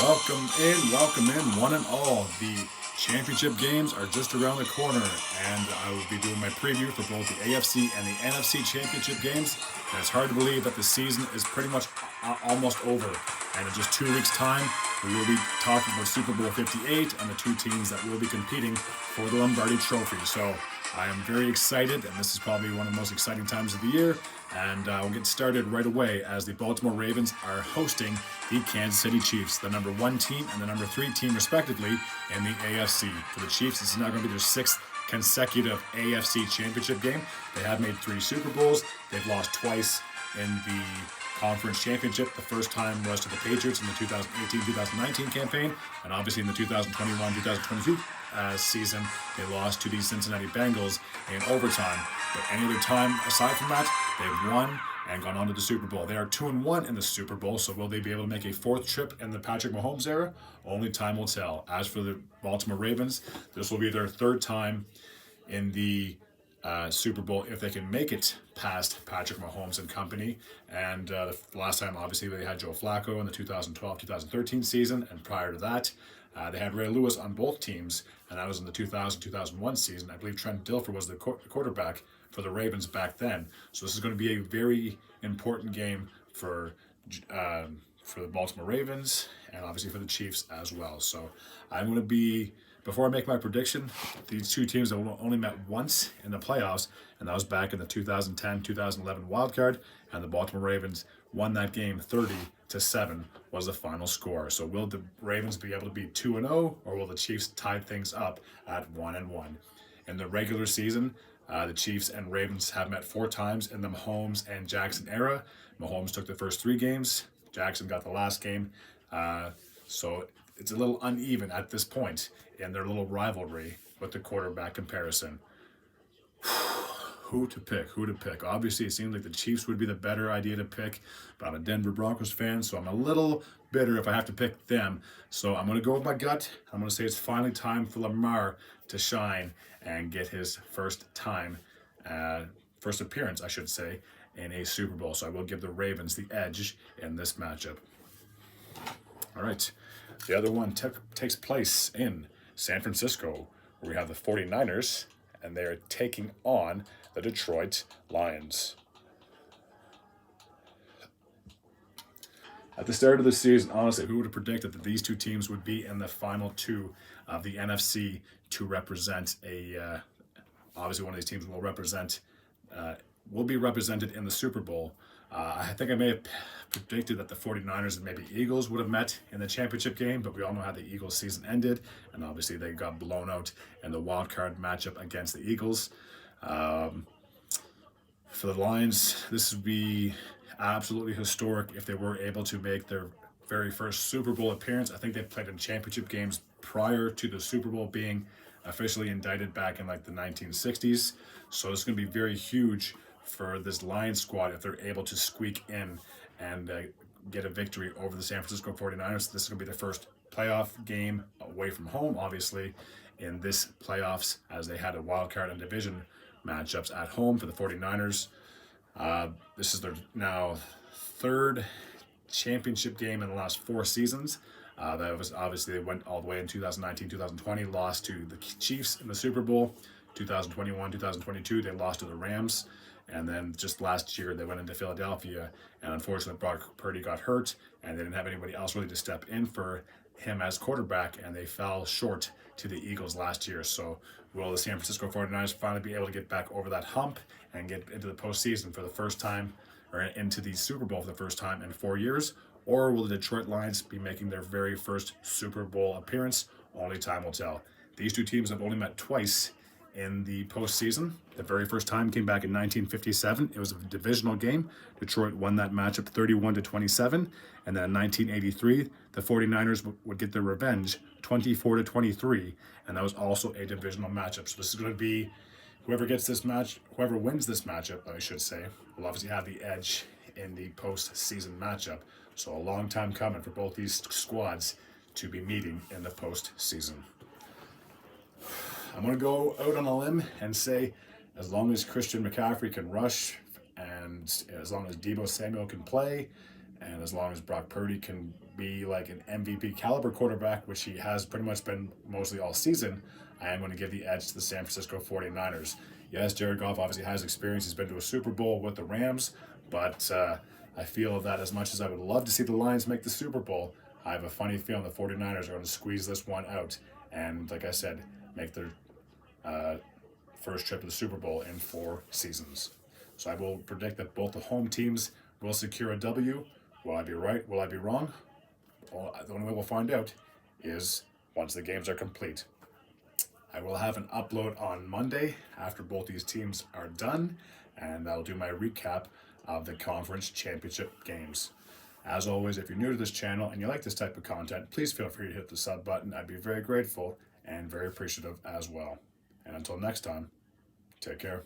Welcome in, one and all. The championship games are just around the corner, and I will be doing my preview for both the AFC and the NFC championship games. And it's hard to believe that the season is pretty much almost over. And in just 2 weeks' time, we will be talking about Super Bowl 58 and the two teams that will be competing for the Lombardi Trophy. So I am very excited, and this is probably one of the most exciting times of the year. And we'll get started right away as the Baltimore Ravens are hosting the Kansas City Chiefs, the number 1 team and the number 3 team, respectively, in the AFC. For the Chiefs, this is now going to be their 6th consecutive AFC championship game. They have made 3 Super Bowls. They've lost twice in the conference championship. The first time was to the Patriots in the 2018-2019 campaign, and obviously in the 2021-2022 season, they lost to the Cincinnati Bengals in overtime. But any other time aside from that, they've won and gone on to the Super Bowl. They are 2-1 in the Super Bowl, so will they be able to make a 4th trip in the Patrick Mahomes era? Only time will tell. As for the Baltimore Ravens, this will be their 3rd time in the Super Bowl if they can make it past Patrick Mahomes and company. And the last time, obviously, they had Joe Flacco in the 2012-2013 season, and prior to that, they had Ray Lewis on both teams, and that was in the 2000-2001 season. I believe Trent Dilfer was the quarterback for the Ravens back then. So this is going to be a very important game for the Baltimore Ravens and obviously for the Chiefs as well. So I'm going to be, before I make my prediction, these two teams have only met once in the playoffs, and that was back in the 2010-2011 wild card, and the Baltimore Ravens won that game 30-7 was the final score. So will the Ravens be able to be 2-0, or will the Chiefs tie things up at 1-1? In the regular season, the Chiefs and Ravens have met 4 times in the Mahomes and Jackson era. Mahomes took the first 3 games. Jackson got the last game. So it's a little uneven at this point in their little rivalry with the quarterback comparison. Who to pick? Obviously, it seems like the Chiefs would be the better idea to pick, but I'm a Denver Broncos fan, so I'm a little bitter if I have to pick them. So I'm going to go with my gut. I'm going to say it's finally time for Lamar to shine and get his first appearance, I should say, in a Super Bowl. So I will give the Ravens the edge in this matchup. All right. The other one takes place in San Francisco, where we have the 49ers, and they are taking on the Detroit Lions. At the start of the season, honestly, who would have predicted that these two teams would be in the final 2 of the NFC to represent obviously one of these teams will be represented in the Super Bowl. I think I may have predicted that the 49ers and maybe Eagles would have met in the championship game, but we all know how the Eagles season ended, and obviously they got blown out in the wild card matchup against the Eagles. For the Lions, this would be absolutely historic if they were able to make their very first Super Bowl appearance. I think they played in championship games prior to the Super Bowl being officially indicted back in like the 1960s. So it's going to be very huge for this Lions squad if they're able to squeak in and get a victory over the San Francisco 49ers. This is going to be their first playoff game away from home, obviously, in this playoffs, as they had a wild card and division matchups at home for the 49ers. This is their now 3rd championship game in the last 4 seasons. That was obviously, they went all the way in 2019-2020, lost to the Chiefs in the Super Bowl. 2021-2022, they lost to the Rams. And then just last year, they went into Philadelphia, and unfortunately, Brock Purdy got hurt, and they didn't have anybody else really to step in for him as quarterback, and they fell short to the Eagles last year. So will the San Francisco 49ers finally be able to get back over that hump and get into the postseason for the first time, or into the Super Bowl for the first time in 4 years? Or will the Detroit Lions be making their very first Super Bowl appearance? Only time will tell. These two teams have only met twice in the postseason. The very first time came back in 1957. It was a divisional game. Detroit won that matchup 31-27. And then in 1983, the 49ers would get their revenge 24-23. And that was also a divisional matchup. So this is going to be whoever wins this matchup, I should say, will obviously have the edge in the postseason matchup. So a long time coming for both these squads to be meeting in the postseason. I'm going to go out on a limb and say, as long as Christian McCaffrey can rush, and as long as Deebo Samuel can play, And as long as Brock Purdy can be like an MVP caliber quarterback, which he has pretty much been mostly all season, I am going to give the edge to the San Francisco 49ers. Yes, Jared Goff obviously has experience. He's been to a Super Bowl with the Rams, but I feel that as much as I would love to see the Lions make the Super Bowl, I have a funny feeling the 49ers are going to squeeze this one out and, like I said, make their first trip to the Super Bowl in 4 seasons. So I will predict that both the home teams will secure a W. Will I be right? Will I be wrong? Well, the only way we'll find out is once the games are complete. I will have an upload on Monday after both these teams are done, and I'll do my recap of the conference championship games. As always, if you're new to this channel and you like this type of content, please feel free to hit the sub button. I'd be very grateful and very appreciative as well. And until next time, take care.